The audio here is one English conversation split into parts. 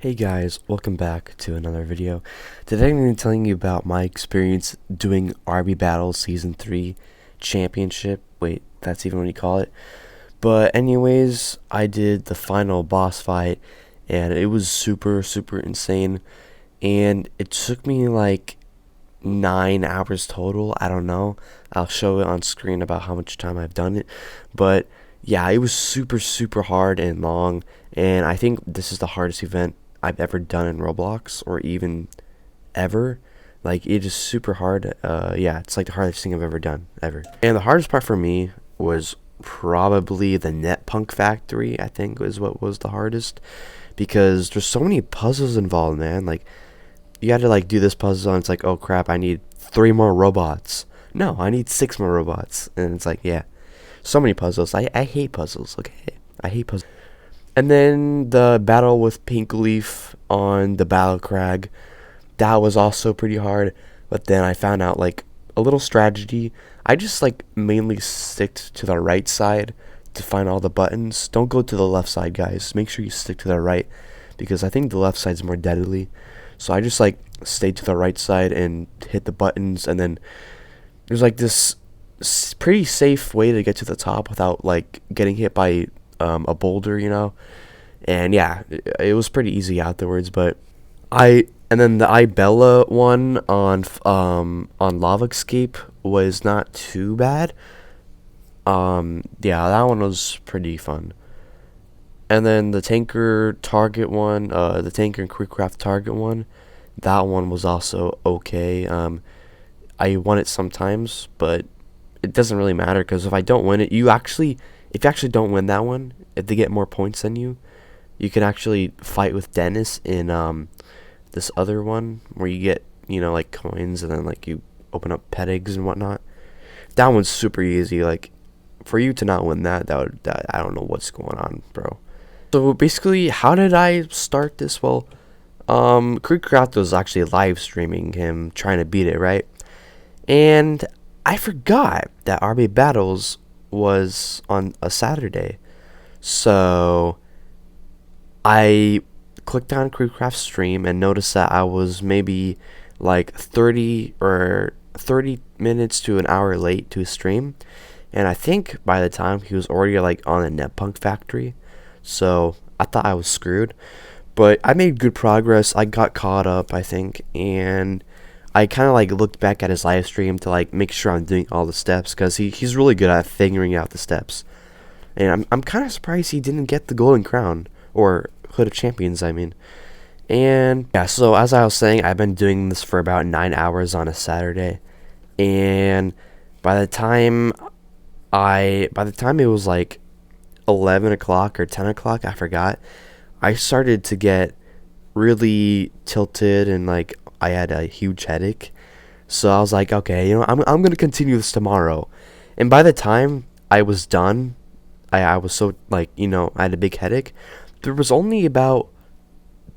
Hey guys, welcome back to another video. Today I'm going to be telling you about my experience doing RB Battle Season 3 Championship. Wait, that's even what you call it. But anyways, I did the final boss fight and it was super insane. And it took me like 9 hours total. I don't know. I'll show it on screen about how much time I've done it. But yeah, it was super hard and long. And I think this is the hardest event I've ever done in Roblox, or even ever. Like, it is super hard. Yeah, it's like the hardest thing I've ever done, ever. And the hardest part for me was probably the NetPunk Factory, I think is what was the hardest. Because there's so many puzzles involved, man. Like, you gotta, like, do this puzzle, and it's like, oh crap, I need 3 more robots. No, I need 6 more robots. And it's like, yeah. So many puzzles. I hate puzzles, okay? I hate puzzles. And then the battle with Pink Leaf on the Battle Crag, that was also pretty hard. But then I found out, like, a little strategy. I just, like, mainly stick to the right side to find all the buttons. Don't go to the left side, guys. Make sure you stick to the right, because I think the left side's more deadly. So I just, like, stayed to the right side and hit the buttons. And then there's, like, this pretty safe way to get to the top without, like, getting hit by a boulder, you know. And yeah, it was pretty easy afterwards. But and then the Ibella one on Lava Escape was not too bad. Yeah, that one was pretty fun. And then the Tanker Target one, the Tanker and Creekcraft Target one, that one was also okay. I won it sometimes, but it doesn't really matter, because if I don't win it, if you actually don't win that one, if they get more points than you, you can actually fight with Dennis in this other one where you get, you know, like, coins, and then, like, you open up pet eggs and whatnot. That one's super easy. Like, for you to not win that I don't know what's going on, bro. So basically, how did I start this? Well, Creekcraft was actually live streaming him trying to beat it, right? And I forgot that RB Battles was on a Saturday. So I clicked on Creekcraft's stream and noticed that I was maybe like 30 minutes to an hour late to his stream. And I think by the time he was already, like, on the NetPunk Factory. So I thought I was screwed. But I made good progress. I got caught up, I think. And I kind of, like, looked back at his live stream to, like, make sure I'm doing all the steps, because he's really good at figuring out the steps. And I'm kind of surprised he didn't get the Golden Crown, or Hood of Champions, I mean. And yeah, so as I was saying, I've been doing this for about 9 hours on a Saturday. And by the time it was like 11 o'clock or 10 o'clock, I forgot, I started to get really tilted, and, like, I had a huge headache. So I was like, okay, you know, I'm going to continue this tomorrow. And by the time I was done, I was so, like, you know, I had a big headache. There was only about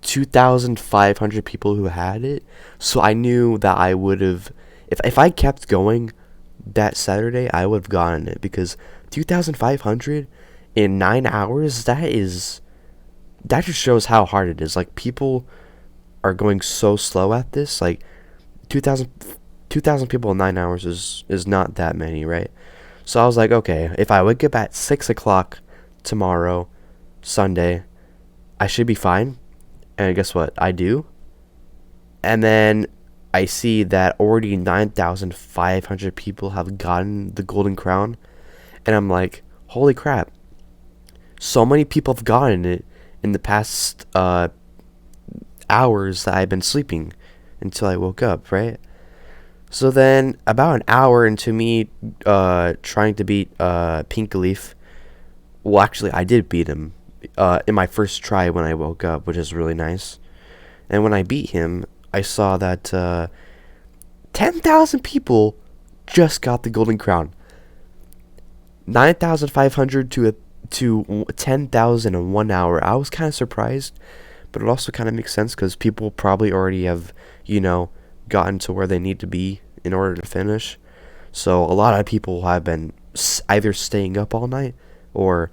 2,500 people who had it. So I knew that I would have, if I kept going that Saturday, I would have gotten it, because 2,500 in 9 hours, that just shows how hard it is. Like, people are going so slow at this. Like, 2,000 people in 9 hours is not that many, right? So I was like, okay, if I wake up at 6 o'clock tomorrow, Sunday, I should be fine. And guess what? I do. And then I see that already 9,500 people have gotten the Golden Crown. And I'm like, holy crap. So many people have gotten it in the past hours that I've been sleeping until I woke up, right? So then, about an hour into me trying to beat Pink Leaf, well, actually, I did beat him in my first try when I woke up, which is really nice. And when I beat him, I saw that 10,000 people just got the Golden Crown. 9,500 to 10,000 in 1 hour. I was kind of surprised, but it also kind of makes sense, because people probably already have, you know, gotten to where they need to be in order to finish. So a lot of people have been either staying up all night, or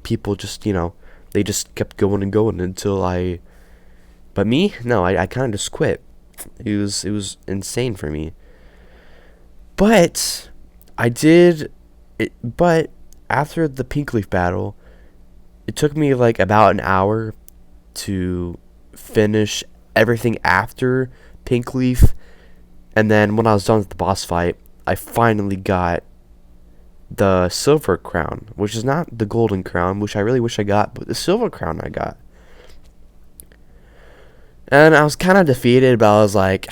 people just, you know, they just kept going and going until I But me, no, I kind of just quit. It was insane for me. But I did it. But after the pink leaf battle, it took me like about an hour to finish everything after pink leaf, and then when I was done with the boss fight, I finally got the silver crown, which is not the golden crown, which I really wish I got, but the silver crown I got. And I was kind of defeated, but I was like,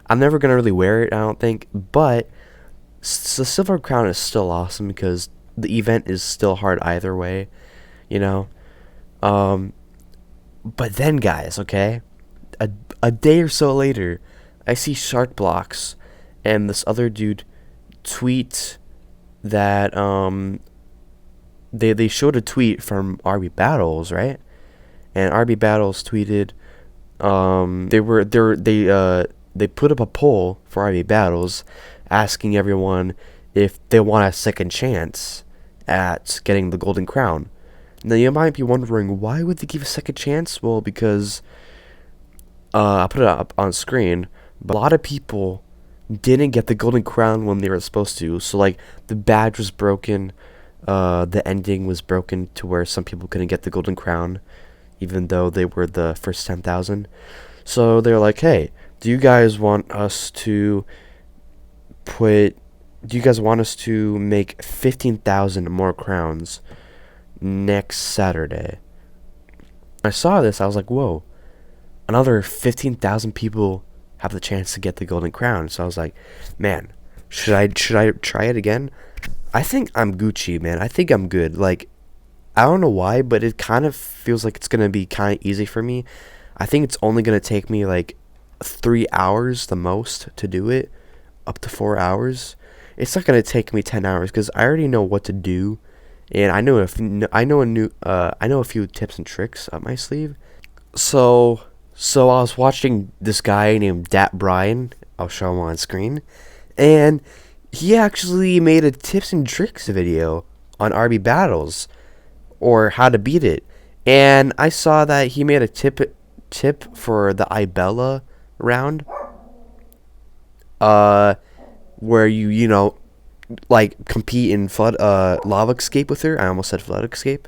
I'm never gonna really wear it, I don't think. But the silver crown is still awesome because the event is still hard either way, you know. Um, but then, guys, okay, a a day or so later, I see Shark Blocks and this other dude tweet that they showed a tweet from RB Battles, right? And RB Battles tweeted they put up a poll for RB Battles asking everyone if they want a second chance at getting the golden crown. Now you might be wondering, why would they give a second chance? Well, because I put it up on screen, but a lot of people didn't get the golden crown when they were supposed to. So like the badge was broken, the ending was broken to where some people couldn't get the golden crown, even though they were the first 10,000. So they're like, hey, do you guys want us to put? Do you guys want us to make 15,000 more crowns next Saturday? I saw this, I was like, whoa, another 15,000 people have the chance to get the golden crown. So I was like, man, should I try it again? I think I'm Gucci, man. I think I'm good. Like, I don't know why, but it kind of feels like it's gonna be kind of easy for me. I think it's only gonna take me like 3 hours the most to do it, up to 4 hours. It's not gonna take me 10 hours because I already know what to do, and I know a few tips and tricks up my sleeve. So I was watching this guy named Dat Brian. I'll show him on screen, and he actually made a tips and tricks video on RB Battles or how to beat it. And I saw that he made a tip for the Ibella round, where you know, like compete in flood lava escape with her. I almost said flood escape.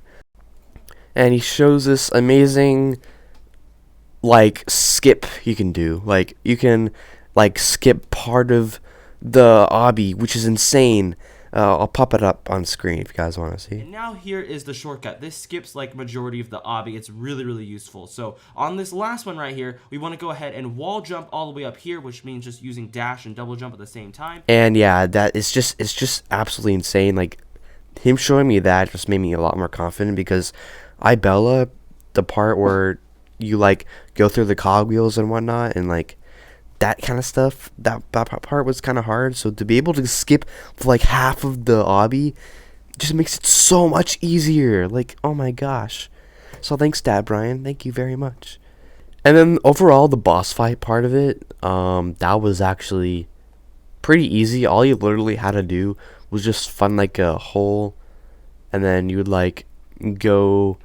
And he shows this amazing like skip you can do. Like you can like skip part of the obby, which is insane. I'll pop it up on screen if you guys want to see. And now here is the shortcut. This skips like majority of the obby. It's really, really useful. So on this last one right here, we want to go ahead and wall jump all the way up here, which means just using dash and double jump at the same time. And yeah, that is it's just absolutely insane. Like him showing me that just made me a lot more confident because Ibella, the part where you like go through the cogwheels and whatnot and like that kind of stuff, that part was kind of hard. So to be able to skip for like half of the obby just makes it so much easier. Like, oh my gosh. So thanks, Dad Brian. Thank you very much. And then overall, the boss fight part of it, that was actually pretty easy. All you literally had to do was just find like a hole, and then you would like go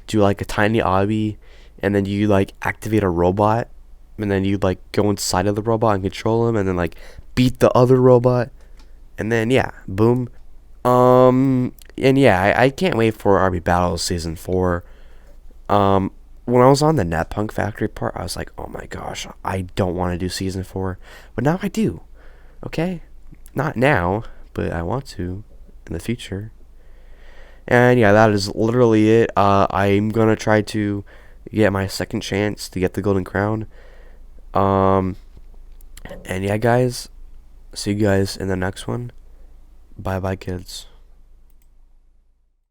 do like a tiny obby, and then you like activate a robot, and then you like go inside of the robot and control him, and then like beat the other robot, and then yeah, boom. And yeah, I can't wait for RB Battles Season 4. When I was on the NetPunk Factory part, I was like, oh my gosh, I don't want to do Season 4. But now I do. Okay? Not now, but I want to in the future. And yeah, that is literally it. I'm gonna try to get my second chance to get the Golden Crown. And yeah, guys, see you guys in the next one. Bye bye, kids.